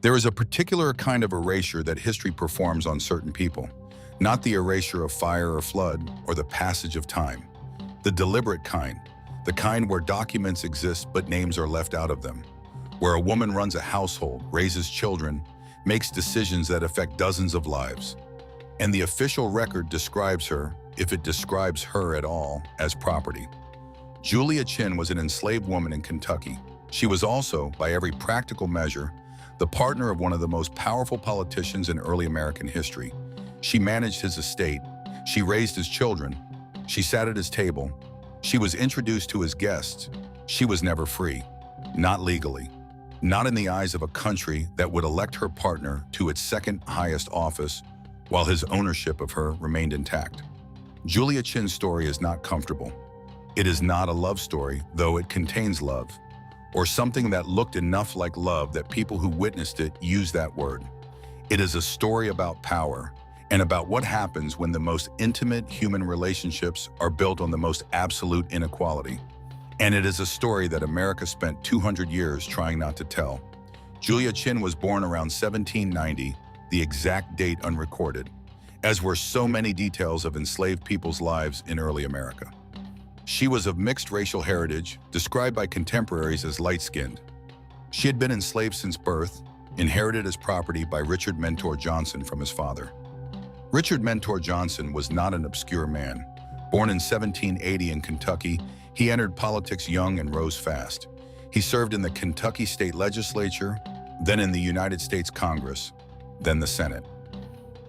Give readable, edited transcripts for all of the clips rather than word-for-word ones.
There is a particular kind of erasure that history performs on certain people, not the erasure of fire or flood or the passage of time. The deliberate kind, the kind where documents exist but names are left out of them, where a woman runs a household, raises children, makes decisions that affect dozens of lives. And the official record describes her, if it describes her at all, as property. Julia Chinn was an enslaved woman in Kentucky. She was also, by every practical measure, the partner of one of the most powerful politicians in early American history. She managed his estate. She raised his children. She sat at his table. She was introduced to his guests. She was never free, not legally, not in the eyes of a country that would elect her partner to its second highest office while his ownership of her remained intact. Julia Chinn's story is not comfortable. It is not a love story, though it contains love, or something that looked enough like love that people who witnessed it used that word. It is a story about power and about what happens when the most intimate human relationships are built on the most absolute inequality. And it is a story that America spent 200 years trying not to tell. Julia Chinn was born around 1790, the exact date unrecorded, as were so many details of enslaved people's lives in early America. She was of mixed racial heritage, described by contemporaries as light-skinned. She had been enslaved since birth, inherited as property by Richard Mentor Johnson from his father. Richard Mentor Johnson was not an obscure man. Born in 1780 in Kentucky, he entered politics young and rose fast. He served in the Kentucky State Legislature, then in the United States Congress, then the Senate.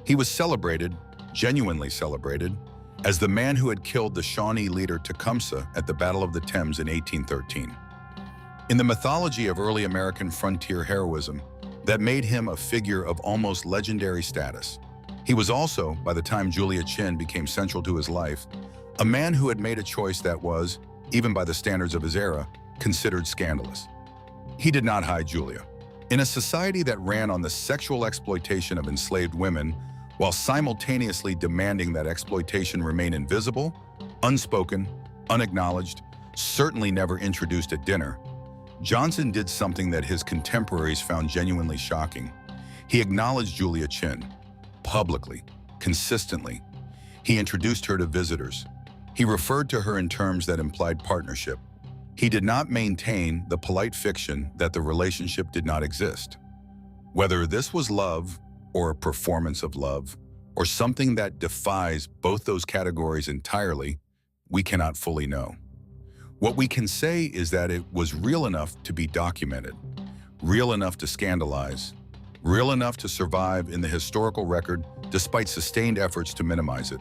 He was celebrated, genuinely celebrated, as the man who had killed the Shawnee leader Tecumseh at the Battle of the Thames in 1813. In the mythology of early American frontier heroism, that made him a figure of almost legendary status. He was also, by the time Julia Chinn became central to his life, a man who had made a choice that was, even by the standards of his era, considered scandalous. He did not hide Julia. In a society that ran on the sexual exploitation of enslaved women, while simultaneously demanding that exploitation remain invisible, unspoken, unacknowledged, certainly never introduced at dinner, Johnson did something that his contemporaries found genuinely shocking. He acknowledged Julia Chinn, publicly, consistently. He introduced her to visitors. He referred to her in terms that implied partnership. He did not maintain the polite fiction that the relationship did not exist. Whether this was love, or a performance of love, or something that defies both those categories entirely, we cannot fully know. What we can say is that it was real enough to be documented, real enough to scandalize, real enough to survive in the historical record despite sustained efforts to minimize it.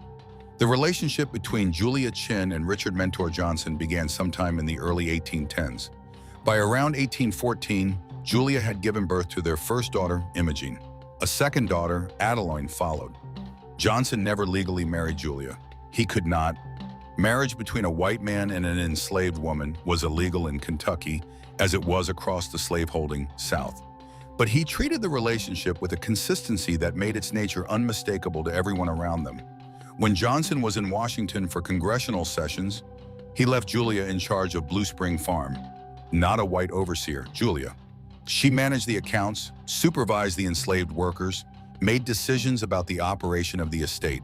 The relationship between Julia Chinn and Richard Mentor Johnson began sometime in the early 1810s. By around 1814, Julia had given birth to their first daughter, Imogene. A second daughter, Adeline, followed. Johnson never legally married Julia. He could not. Marriage between a white man and an enslaved woman was illegal in Kentucky, as it was across the slaveholding South. But he treated the relationship with a consistency that made its nature unmistakable to everyone around them. When Johnson was in Washington for congressional sessions, he left Julia in charge of Blue Spring Farm, not a white overseer, Julia. She managed the accounts, supervised the enslaved workers, made decisions about the operation of the estate.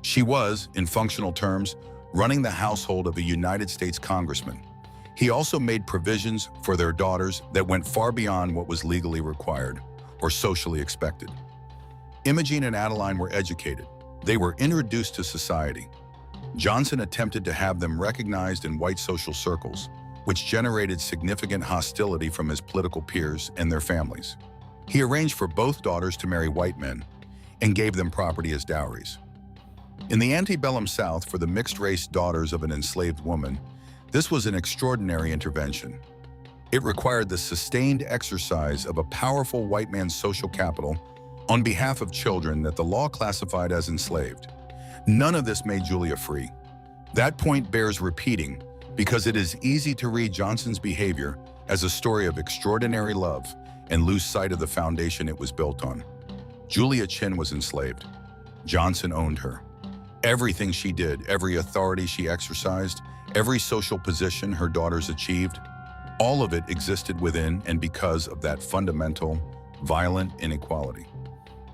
She was, in functional terms, running the household of a United States congressman. He also made provisions for their daughters that went far beyond what was legally required or socially expected. Imogene and Adeline were educated. They were introduced to society. Johnson attempted to have them recognized in white social circles, which generated significant hostility from his political peers and their families. He arranged for both daughters to marry white men and gave them property as dowries. In the antebellum South, for the mixed-race daughters of an enslaved woman, this was an extraordinary intervention. It required the sustained exercise of a powerful white man's social capital on behalf of children that the law classified as enslaved. None of this made Julia free. That point bears repeating because it is easy to read Johnson's behavior as a story of extraordinary love and lose sight of the foundation it was built on. Julia Chinn was enslaved. Johnson owned her. Everything she did, every authority she exercised, every social position her daughters achieved, all of it existed within and because of that fundamental, violent inequality.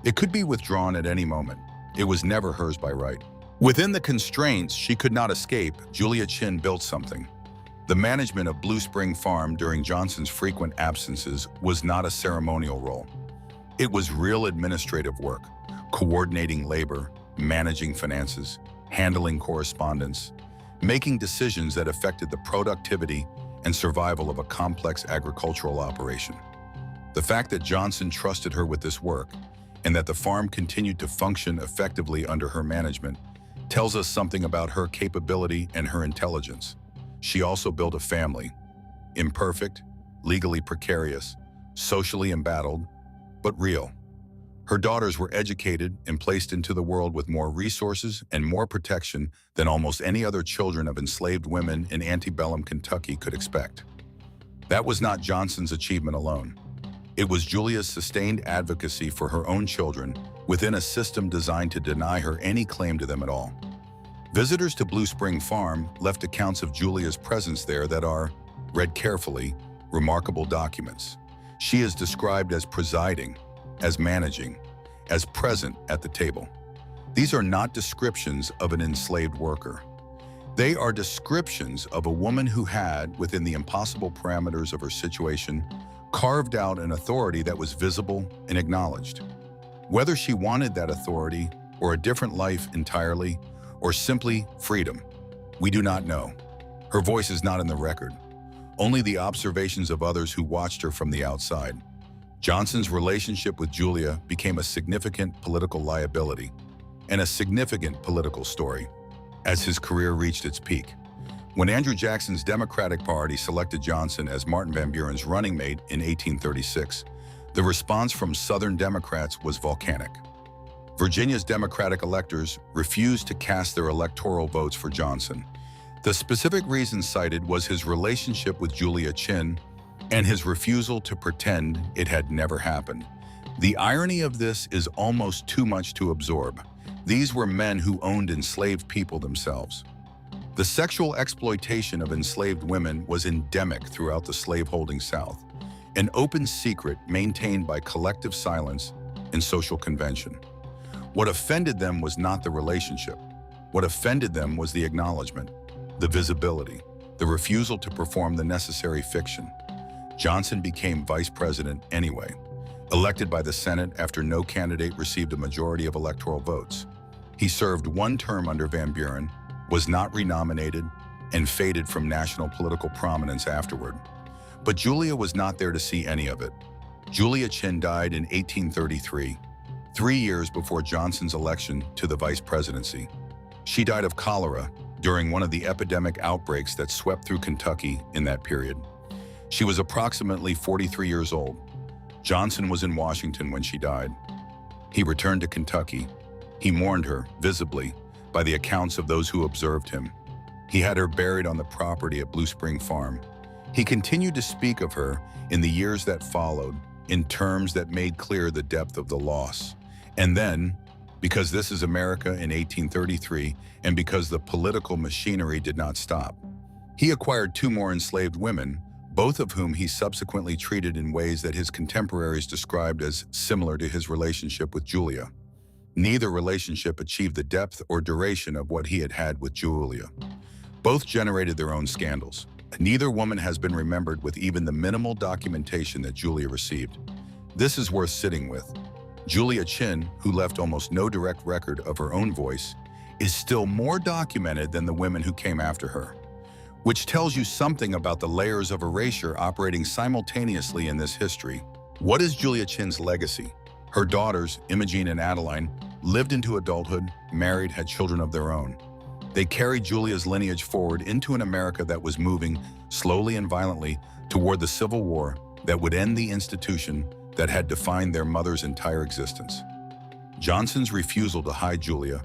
It could be withdrawn at any moment. It was never hers by right. Within the constraints she could not escape, Julia Chinn built something. The management of Blue Spring Farm during Johnson's frequent absences was not a ceremonial role. It was real administrative work, coordinating labor, managing finances, handling correspondence, making decisions that affected the productivity and survival of a complex agricultural operation. The fact that Johnson trusted her with this work and that the farm continued to function effectively under her management tells us something about her capability and her intelligence. She also built a family, imperfect, legally precarious, socially embattled, but real. Her daughters were educated and placed into the world with more resources and more protection than almost any other children of enslaved women in antebellum Kentucky could expect. That was not Johnson's achievement alone. It was Julia's sustained advocacy for her own children within a system designed to deny her any claim to them at all. Visitors to Blue Spring Farm left accounts of Julia's presence there that are, read carefully, remarkable documents. She is described as presiding, as managing, as present at the table. These are not descriptions of an enslaved worker. They are descriptions of a woman who had, within the impossible parameters of her situation, carved out an authority that was visible and acknowledged. Whether she wanted that authority or a different life entirely, or simply freedom, we do not know. Her voice is not in the record, only the observations of others who watched her from the outside. Johnson's relationship with Julia became a significant political liability and a significant political story as his career reached its peak. When Andrew Jackson's Democratic Party selected Johnson as Martin Van Buren's running mate in 1836, the response from Southern Democrats was volcanic. Virginia's Democratic electors refused to cast their electoral votes for Johnson. The specific reason cited was his relationship with Julia Chinn and his refusal to pretend it had never happened. The irony of this is almost too much to absorb. These were men who owned enslaved people themselves. The sexual exploitation of enslaved women was endemic throughout the slaveholding South, an open secret maintained by collective silence and social convention. What offended them was not the relationship. What offended them was the acknowledgement, the visibility, the refusal to perform the necessary fiction. Johnson became vice president anyway, elected by the Senate after no candidate received a majority of electoral votes. He served one term under Van Buren, was not renominated, and faded from national political prominence afterward. But Julia was not there to see any of it. Julia Chinn died in 1833, 3 years before Johnson's election to the vice presidency. She died of cholera during one of the epidemic outbreaks that swept through Kentucky in that period. She was approximately 43 years old. Johnson was in Washington when she died. He returned to Kentucky. He mourned her, visibly, by the accounts of those who observed him. He had her buried on the property at Blue Spring Farm. He continued to speak of her in the years that followed in terms that made clear the depth of the loss. And then, because this is America in 1833, and because the political machinery did not stop, he acquired 2 more enslaved women, both of whom he subsequently treated in ways that his contemporaries described as similar to his relationship with Julia. Neither relationship achieved the depth or duration of what he had had with Julia. Both generated their own scandals. Neither woman has been remembered with even the minimal documentation that Julia received. This is worth sitting with. Julia Chinn, who left almost no direct record of her own voice, is still more documented than the women who came after her, which tells you something about the layers of erasure operating simultaneously in this history. What is Julia Chinn's legacy? Her daughters, Imogene and Adeline, lived into adulthood, married, had children of their own. They carried Julia's lineage forward into an America that was moving, slowly and violently, toward the Civil War that would end the institution that had defined their mother's entire existence. Johnson's refusal to hide Julia,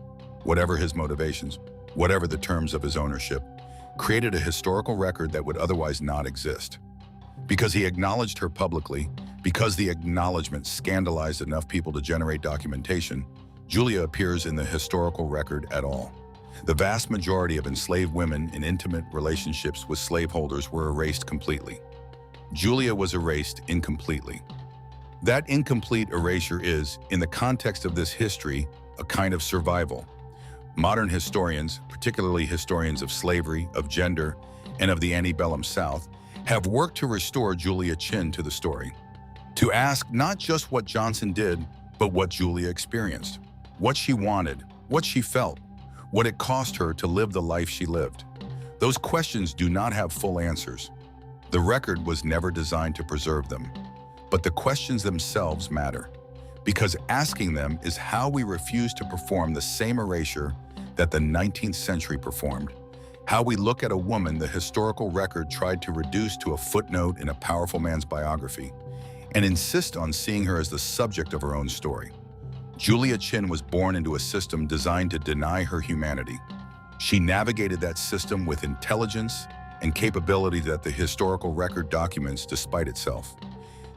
whatever his motivations, whatever the terms of his ownership, created a historical record that would otherwise not exist. Because he acknowledged her publicly, because the acknowledgement scandalized enough people to generate documentation, Julia appears in the historical record at all. The vast majority of enslaved women in intimate relationships with slaveholders were erased completely. Julia was erased incompletely. That incomplete erasure is, in the context of this history, a kind of survival. Modern historians, particularly historians of slavery, of gender, and of the antebellum South, have worked to restore Julia Chinn to the story. To ask not just what Johnson did, but what Julia experienced, what she wanted, what she felt, what it cost her to live the life she lived. Those questions do not have full answers. The record was never designed to preserve them. But the questions themselves matter, because asking them is how we refuse to perform the same erasure that the 19th century performed, how we look at a woman the historical record tried to reduce to a footnote in a powerful man's biography, and insist on seeing her as the subject of her own story. Julia Chinn was born into a system designed to deny her humanity. She navigated that system with intelligence and capability that the historical record documents despite itself.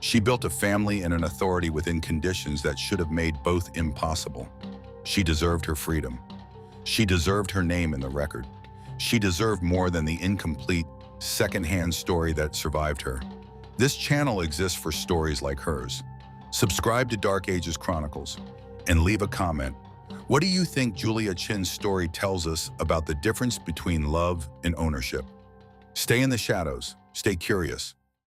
She built a family and an authority within conditions that should have made both impossible. She deserved her freedom. She deserved her name in the record. She deserved more than the incomplete, second-hand story that survived her. This channel exists for stories like hers. Subscribe to Dark Ages Chronicles and leave a comment. What do you think Julia Chinn's story tells us about the difference between love and ownership? Stay in the shadows, stay curious,